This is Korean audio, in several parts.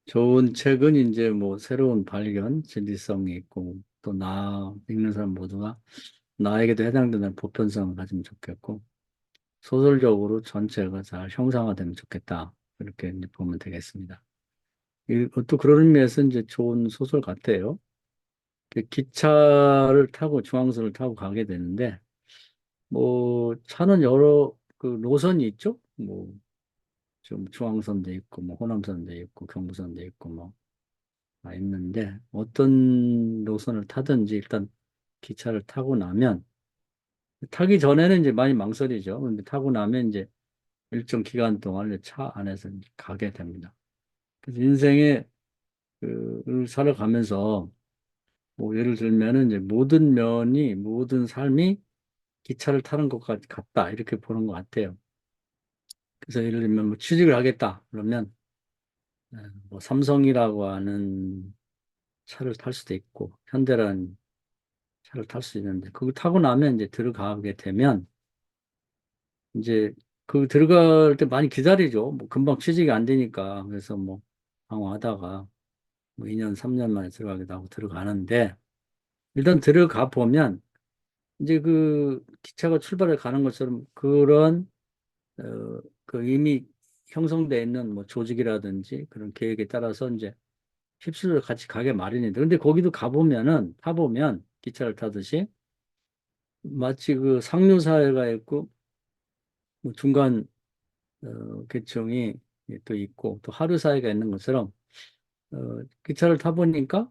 좋은 책은 이제 뭐 새로운 발견, 진리성이 있고 또 나 읽는 사람 모두가 나에게도 해당되는 보편성을 가지면 좋겠고 소설적으로 전체가 잘 형상화되면 좋겠다. 그렇게 이제 보면 되겠습니다. 또 그런 의미에서 이제 좋은 소설 같아요. 그 기차를 타고 중앙선을 타고 가게 되는데 뭐 차는 여러 그 노선이 있죠. 뭐 좀 중앙선도 있고 뭐 호남선도 있고 경부선도 있고 뭐 있는데 어떤 노선을 타든지 일단 기차를 타고 나면 타기 전에는 이제 많이 망설이죠. 근데 타고 나면 이제 일정 기간 동안 이제 차 안에서 이제 가게 됩니다. 그래서 인생의 를 살아가면서 뭐 예를 들면은 이제 모든 면이 모든 삶이 기차를 타는 것 같다 이렇게 보는 것 같아요. 그래서 예를 들면 뭐 취직을 하겠다 그러면 뭐 삼성이라고 하는 차를 탈 수도 있고 현대라는 차를 탈 수 있는데 그거 타고 나면 이제 들어가게 되면 이제 그 들어갈 때 많이 기다리죠. 뭐 금방 취직이 안 되니까 그래서 뭐 방황하다가 뭐 2년, 3년 만에 들어가기도 하고 들어가는데 일단 들어가 보면 이제 그 기차가 출발해 가는 것처럼 그런 그 이미 형성되어 있는 뭐 조직이라든지 그런 계획에 따라서 이제 휩쓸려 같이 가게 마련인데 근데 거기도 가보면은 타보면 기차를 타듯이 마치 그 상류사회가 있고 뭐 중간 계층이 또 있고 또 하류 사이가 있는 것처럼 기차를 타보니까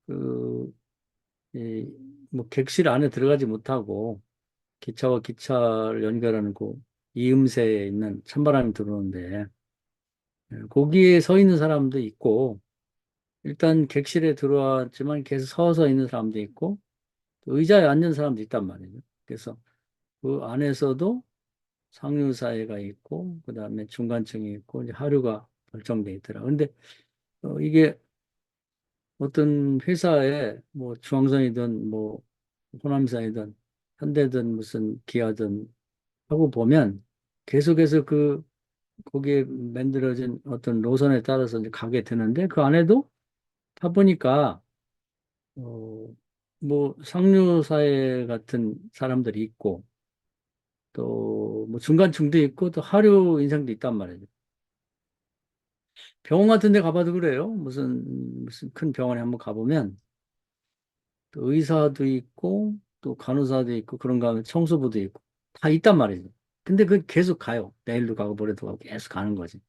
그, 이, 뭐 객실 안에 들어가지 못하고 기차와 기차를 연결하는 그 이음새에 있는 찬바람이 들어오는데 거기에 서 있는 사람도 있고 일단 객실에 들어왔지만 계속 서서 있는 사람도 있고 또 의자에 앉는 사람도 있단 말이죠. 그래서 그 안에서도 상류 사회가 있고 그다음에 중간층이 있고 이제 하류가 결정돼 있더라. 근데 이게 어떤 회사에 뭐 중앙선이든 뭐 호남선이든 현대든 무슨 기아든 하고 보면 계속해서 그 거기에 만들어진 어떤 노선에 따라서 이제 가게 되는데 그 안에도 타보니까 뭐 상류 사회 같은 사람들이 있고 또 뭐 중간층도 있고 또 하류 인상도 있단 말이죠. 병원 같은 데 가봐도 그래요. 무슨 큰 병원에 한번 가보면 또 의사도 있고 또 간호사도 있고 그런가 하면 청소부도 있고 다 있단 말이죠. 근데 그 계속 가요. 내일도 가고 모레도 가고 계속 가는 거지.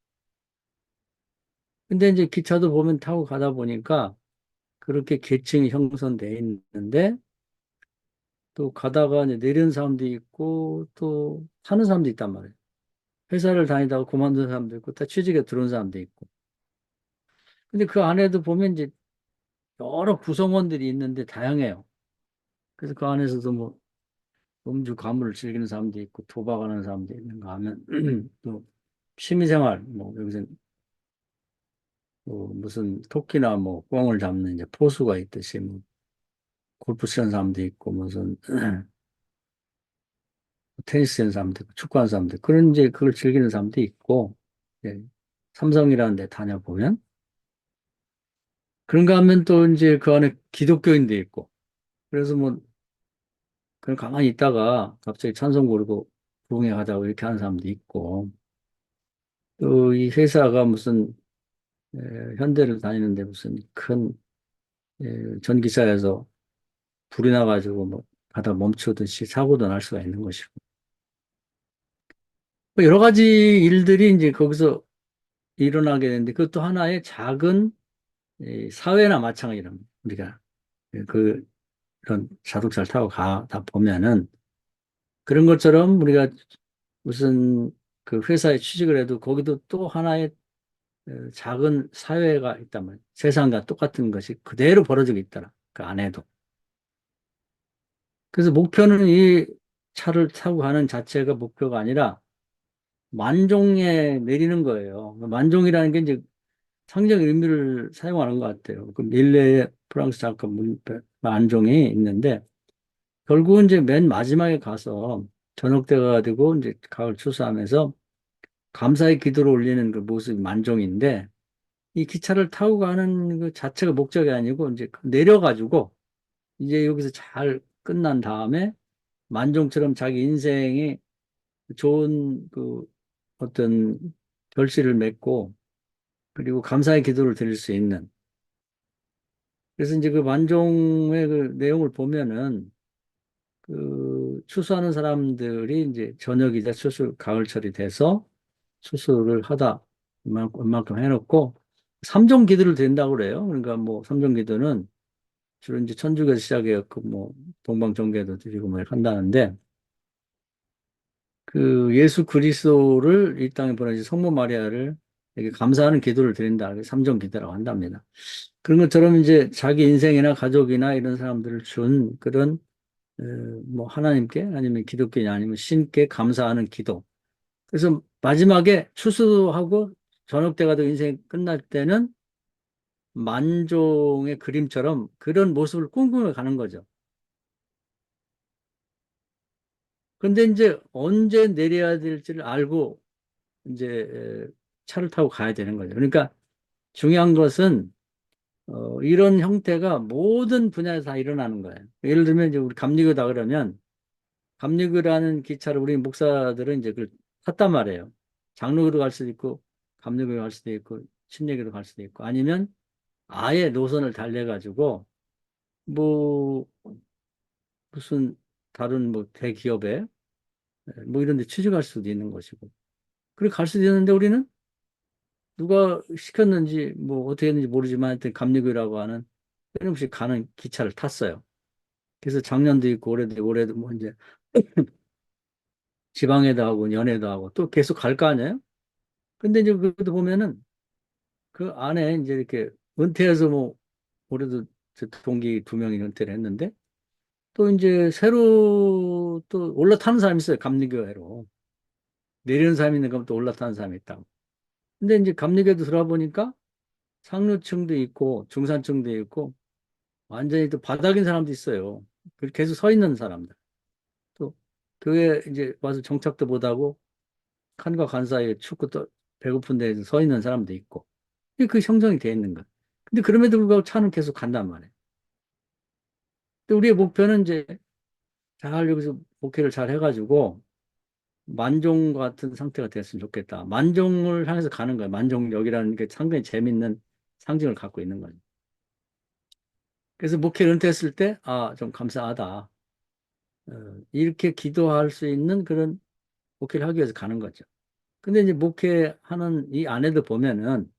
근데 이제 기차도 보면 타고 가다 보니까 그렇게 계층이 형성돼 있는데 또 가다가 이제 내리는 사람도 있고 또 타는 사람도 있단 말이에요. 회사를 다니다가 그만둔 사람도 있고 다 취직에 들어온 사람도 있고. 근데 그 안에도 보면 이제 여러 구성원들이 있는데 다양해요. 그래서 그 안에서도 뭐 음주 가물을 즐기는 사람도 있고 도박하는 사람도 있는가 하면 또 취미생활 뭐 여기서 뭐 무슨 토끼나 뭐 꿩을 잡는 이제 포수가 있듯이 뭐 골프 치는 사람도 있고 무슨 테니스 치는 사람도 있고 축구하는 사람도 있고 그런 이제 그걸 즐기는 사람도 있고 예. 삼성이라는 데 다녀보면 그런가 하면 또 이제 그 안에 기독교인도 있고 그래서 뭐 그냥 가만히 있다가 갑자기 찬송 부르고 부흥회 가자고 이렇게 하는 사람도 있고 또 이 회사가 무슨 현대를 다니는데 무슨 큰 전기차에서 불이 나가지고 뭐 가다 멈추듯이 사고도 날 수가 있는 것이고 뭐 여러 가지 일들이 이제 거기서 일어나게 되는데 그것도 하나의 작은 사회나 마찬가지랍니다. 우리가 그 그런 자동차를 타고 가다 보면은 그런 것처럼 우리가 무슨 그 회사에 취직을 해도 거기도 또 하나의 작은 사회가 있단 말이에요. 세상과 똑같은 것이 그대로 벌어지고 있더라. 그 안에도. 그래서 목표는 이 차를 타고 가는 자체가 목표가 아니라 만종에 내리는 거예요. 만종이라는 게 이제 상징 의미를 사용하는 것 같아요. 그 밀레의 프랑스 작가 만종이 있는데 결국은 이제 맨 마지막에 가서 저녁 때가 가지고 이제 가을 추수하면서 감사의 기도를 올리는 그 모습이 만종인데 이 기차를 타고 가는 그 자체가 목적이 아니고 이제 내려가지고 이제 여기서 잘 끝난 다음에 만종처럼 자기 인생에 좋은 그 어떤 결실을 맺고 그리고 감사의 기도를 드릴 수 있는 그래서 이제 그 만종의 그 내용을 보면은 그 추수하는 사람들이 이제 저녁이자 추수 가을철이 돼서 추수를 하다 이만큼 해놓고 삼종 기도를 드린다고 그래요. 그러니까 뭐 삼종 기도는 주로 이제 천주교에서 시작해갖고 뭐 동방정개도 드리고 뭐 이렇게 한다는데 그 예수 그리스도를 이 땅에 보내신 성모 마리아를 이렇게 감사하는 기도를 드린다. 삼종 기도라고 한답니다. 그런 것처럼 이제 자기 인생이나 가족이나 이런 사람들을 준 그런 어, 뭐 하나님께 아니면 기독교인 아니면 신께 감사하는 기도. 그래서 마지막에 추수하고 저녁 때 가도 인생 끝날 때는 만종의 그림처럼 그런 모습을 꿈꾸며 가는 거죠. 근데 이제 언제 내려야 될지를 알고 이제 차를 타고 가야 되는 거죠. 그러니까 중요한 것은 이런 형태가 모든 분야에서 다 일어나는 거예요. 예를 들면 이제 우리 감리교다 그러면 감리교라는 기차를 우리 목사들은 이제 그걸 탔단 말이에요. 장로교도 갈 수도 있고 감리교도 갈 수도 있고 침례교도 갈 수도 있고 아니면 아예 노선을 달래가지고 뭐 무슨 다른 뭐 대기업에 뭐 이런 데 취직할 수도 있는 것이고 그렇게 갈 수도 있는데 우리는 누가 시켰는지 뭐 어떻게 했는지 모르지만 하여튼 감리교라고 하는 끊임없이 가는 기차를 탔어요. 그래서 작년도 있고 올해도 있고 올해도 뭐 이제 지방에도 하고 연애도 하고 또 계속 갈 거 아니에요? 근데 이제 그것도 보면은 그 안에 이제 이렇게 은퇴해서 뭐 올해도 저 동기 두 명이 은퇴를 했는데 또 이제 새로 또 올라타는 사람이 있어요. 감리교회로. 내리는 사람이 있는 거면 또 올라타는 사람이 있다고. 근데 이제 감리교회도 들어보니까 상류층도 있고 중산층도 있고 완전히 또 바닥인 사람도 있어요. 계속 서 있는 사람들. 또 교회 이제 와서 정착도 못하고 칸과 간 사이에 춥고 또 배고픈 데서 서 있는 사람도 있고. 이게 그 형성이 돼 있는 거야. 근데 그럼에도 불구하고 차는 계속 간단 말이에요. 근데 우리의 목표는 이제 잘 여기서 목회를 잘 해가지고 만종 같은 상태가 됐으면 좋겠다. 만종을 향해서 가는 거예요. 만종역이라는 게 상당히 재밌는 상징을 갖고 있는 거예요. 그래서 목회를 은퇴했을 때, 아, 좀 감사하다. 이렇게 기도할 수 있는 그런 목회를 하기 위해서 가는 거죠. 근데 이제 목회하는 이 안에도 보면은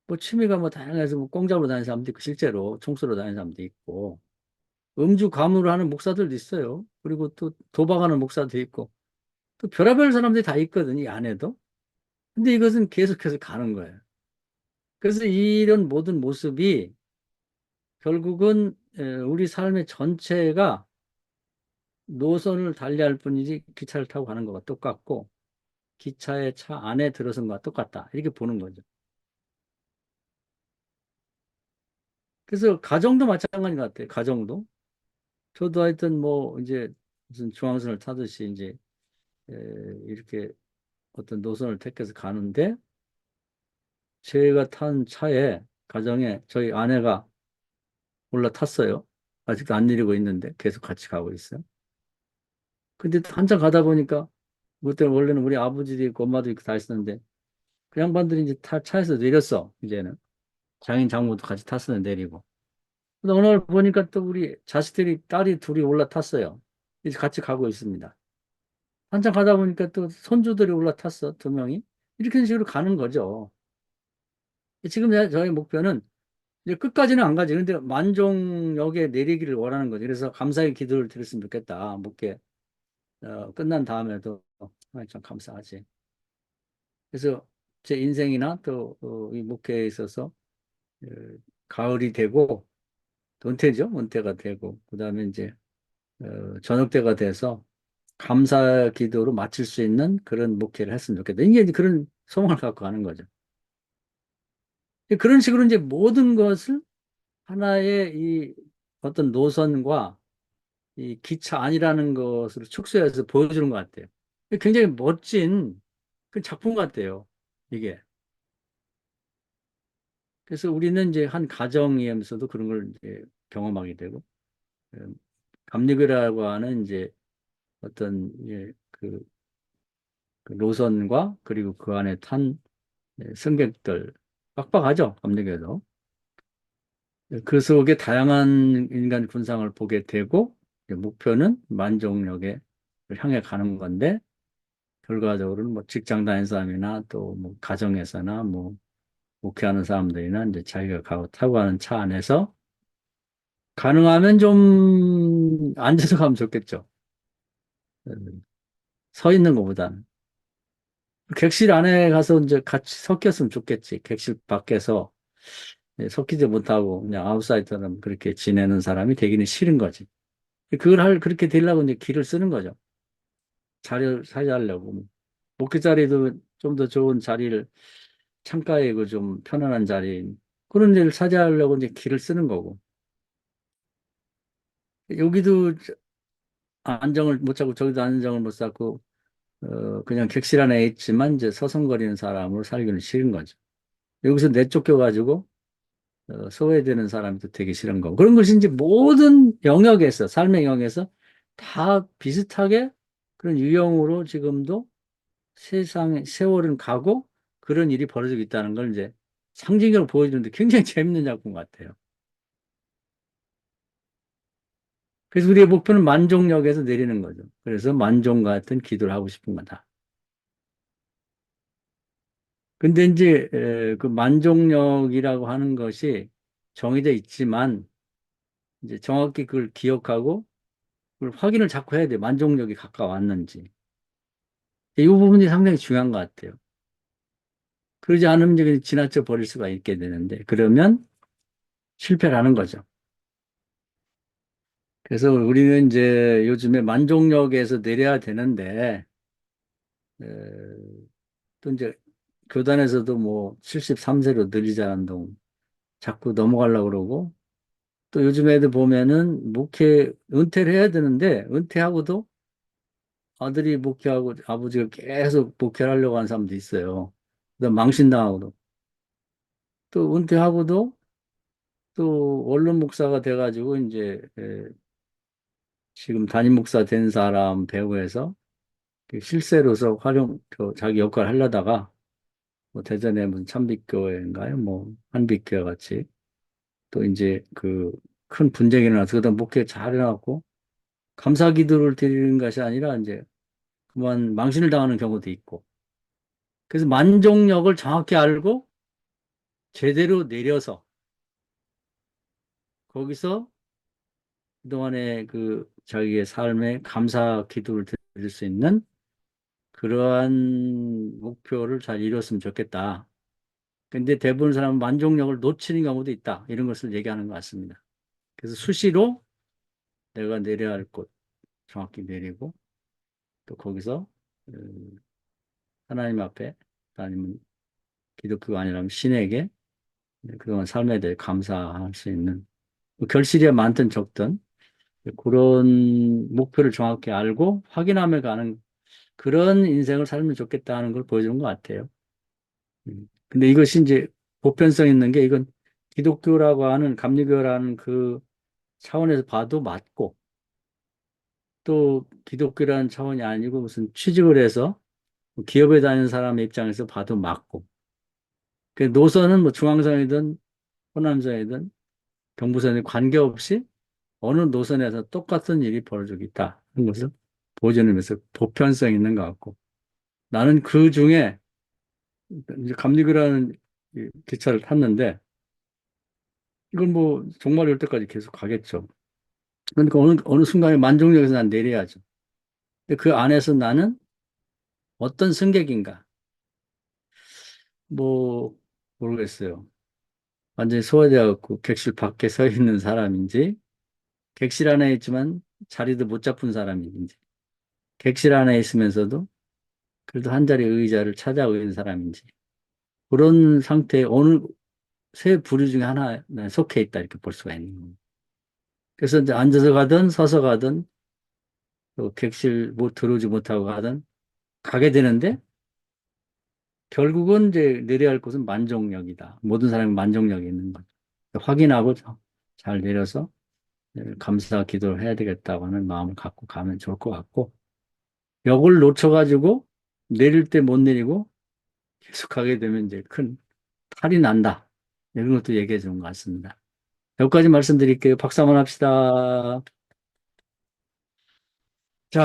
뭐 취미가 뭐 다양해서 뭐 공잡으로 다니는 사람도 있고 실제로 총수로 다니는 사람도 있고 음주 가무를 하는 목사들도 있어요. 그리고 또 도박하는 목사도 있고 또 별의별 사람들이 다 있거든요. 이 안에도. 근데 이것은 계속해서 가는 거예요. 그래서 이런 모든 모습이 결국은 우리 삶의 전체가 노선을 달리할 뿐이지 기차를 타고 가는 것과 똑같고 기차의 차 안에 들어선 것과 똑같다. 이렇게 보는 거죠. 그래서 가정도 마찬가지인 것 같아요. 가정도. 저도 하여튼 뭐 이제 무슨 중앙선을 타듯이 이제 에, 이렇게 어떤 노선을 택해서 가는데 제가 탄 차에 가정에 저희 아내가 올라탔어요. 아직도 안 내리고 있는데 계속 같이 가고 있어요. 근데 또 한참 가다 보니까 그때 원래는 우리 아버지도 있고 엄마도 있고 다 있었는데 그 양반들이 이제 차에서 내렸어. 이제는 장인 장모도 같이 탔어요. 내리고. 근데 어느 날 보니까 또 우리 자식들이 딸이 둘이 올라탔어요. 이제 같이 가고 있습니다. 한참 가다 보니까 또 손주들이 올라탔어. 두 명이. 이렇게 식으로 가는 거죠. 지금 저희 목표는 이제 끝까지는 안 가지. 근데 만종역에 내리기를 원하는 거지. 그래서 감사의 기도를 드렸으면 좋겠다. 목회 끝난 다음에도 참 감사하지. 그래서 제 인생이나 또 이 목회에 있어서 어, 가을이 되고 또 은퇴죠. 은퇴가 되고 그다음에 이제 저녁 때가 돼서 감사 기도로 마칠 수 있는 그런 목회를 했으면 좋겠다. 이게 이제 그런 소망을 갖고 가는 거죠. 그런 식으로 이제 모든 것을 하나의 이 어떤 노선과 이 기차 안이라는 것으로 축소해서 보여주는 것 같아요. 굉장히 멋진 그 작품 같아요. 이게. 그래서 우리는 이제 한 가정이면서도 그런 걸 이제 경험하게 되고, 음, 감리교라고 하는 이제 어떤 그 노선과 그리고 그 안에 탄 승객들 빡빡하죠, 감리교도. 그 속에 다양한 인간 군상을 보게 되고, 이제 목표는 만족역에 향해 가는 건데, 결과적으로는 뭐 직장 다니는 사람이나 또 뭐 가정에서나 뭐 목회하는 사람들이나 이제 자기가 타고 가는 차 안에서 가능하면 좀 앉아서 가면 좋겠죠. 서 있는 것보다는. 객실 안에 가서 이제 같이 섞였으면 좋겠지. 객실 밖에서 섞이지 못하고 그냥 아웃사이더처럼 그렇게 지내는 사람이 되기는 싫은 거지. 그렇게 되려고 이제 길을 쓰는 거죠. 자리를 차지하려고. 목회 자리도 좀 더 좋은 자리를 창가에 그 좀 편안한 자리 그런 데를 차지하려고 이제 길을 쓰는 거고. 여기도 안정을 못 찾고 저기도 안정을 못 찾고 그냥 객실 안에 있지만 이제 서성거리는 사람으로 살기는 싫은 거죠. 여기서 내쫓겨가지고 소외되는 사람도 되게 싫은 거고. 그런 것이 이제 모든 영역에서 삶의 영역에서 다 비슷하게 그런 유형으로 지금도 세상에 세월은 가고 그런 일이 벌어지고 있다는 걸 이제 상징적으로 보여주는데 굉장히 재밌는 작품 같아요. 그래서 우리의 목표는 만종역에서 내리는 거죠. 그래서 만종 같은 기도를 하고 싶은 거다. 근데 이제 그 만종역이라고 하는 것이 정해져 있지만 이제 정확히 그걸 기억하고 그걸 확인을 자꾸 해야 돼. 만족력이 가까웠는지. 이 부분이 상당히 중요한 것 같아요. 그러지 않으면 이제 그냥 지나쳐 버릴 수가 있게 되는데 그러면 실패를 하는 거죠. 그래서 우리는 이제 요즘에 만족역에서 내려야 되는데 또 이제 교단에서도 뭐 73세로 늘리자는 동 자꾸 넘어가려고 그러고 또 요즘 애들 보면은 목회 은퇴를 해야 되는데 은퇴하고도 아들이 목회하고 아버지가 계속 목회를 하려고 하는 사람도 있어요. 그다음 망신당하고도 또 은퇴하고도 또 원로 목사가 돼가지고 이제 지금 담임 목사 된 사람 배우에서 그 실세로서 자기 역할을 하려다가 뭐 대전에 무슨 참빛교회인가요? 뭐 한빛교회 같이 또 이제 그 큰 분쟁이 일어나서 그다음 목회 잘 해놨고 감사 기도를 드리는 것이 아니라 이제 그만 망신을 당하는 경우도 있고 그래서 만족력을 정확히 알고 제대로 내려서 거기서 그동안의 그 자기의 삶에 감사 기도를 드릴 수 있는 그러한 목표를 잘 이뤘으면 좋겠다. 근데 대부분 사람은 만족력을 놓치는 경우도 있다. 이런 것을 얘기하는 것 같습니다. 그래서 수시로 내가 내려야 할 곳 정확히 내리고 또 거기서 하나님 앞에 아니면 기독교가 아니라면 신에게 그동안 삶에 대해 감사할 수 있는 뭐 결실이 많든 적든 그런 목표를 정확히 알고 확인하며 가는 그런 인생을 살면 좋겠다는 걸 보여주는 것 같아요. 근데 이것이 이제 보편성 있는 게 이건 기독교라고 하는 감리교라는 그 차원에서 봐도 맞고 또 기독교라는 차원이 아니고 무슨 취직을 해서 기업에 다니는 사람의 입장에서 봐도 맞고 그 노선은 뭐 중앙선이든 호남선이든 경부선에 관계없이 어느 노선에서 똑같은 일이 벌어지고 있다. 하는 것을 보여주는 면에서 보편성 있는 것 같고 나는 그 중에 이제 감리교라는 이 기차를 탔는데 이건 뭐 종말 올 때까지 계속 가겠죠. 그러니까 어느 순간에 만종역에서 난 내려야죠. 근데 그 안에서 나는 어떤 승객인가? 뭐 모르겠어요. 완전히 소외되어갖고 객실 밖에 서 있는 사람인지 객실 안에 있지만 자리도 못 잡은 사람인지 객실 안에 있으면서도 그래도 한 자리 의자를 차지하고 있는 사람인지 그런 상태에 어느 세 부류 중에 하나에 속해 있다 이렇게 볼 수가 있는 겁니다. 그래서 이제 앉아서 가든 서서 가든 또 객실 못 들어오지 못하고 가든 가게 되는데 결국은 이제 내려야 할 곳은 만종역이다. 모든 사람이 만종역이 있는 거죠. 확인하고 잘 내려서 감사 기도를 해야 되겠다고 하는 마음을 갖고 가면 좋을 것 같고, 역을 놓쳐가지고 내릴 때 못 내리고 계속 가게 되면 이제 큰 탈이 난다. 이런 것도 얘기해 주는 것 같습니다. 여기까지 말씀드릴게요. 박수 한번 합시다.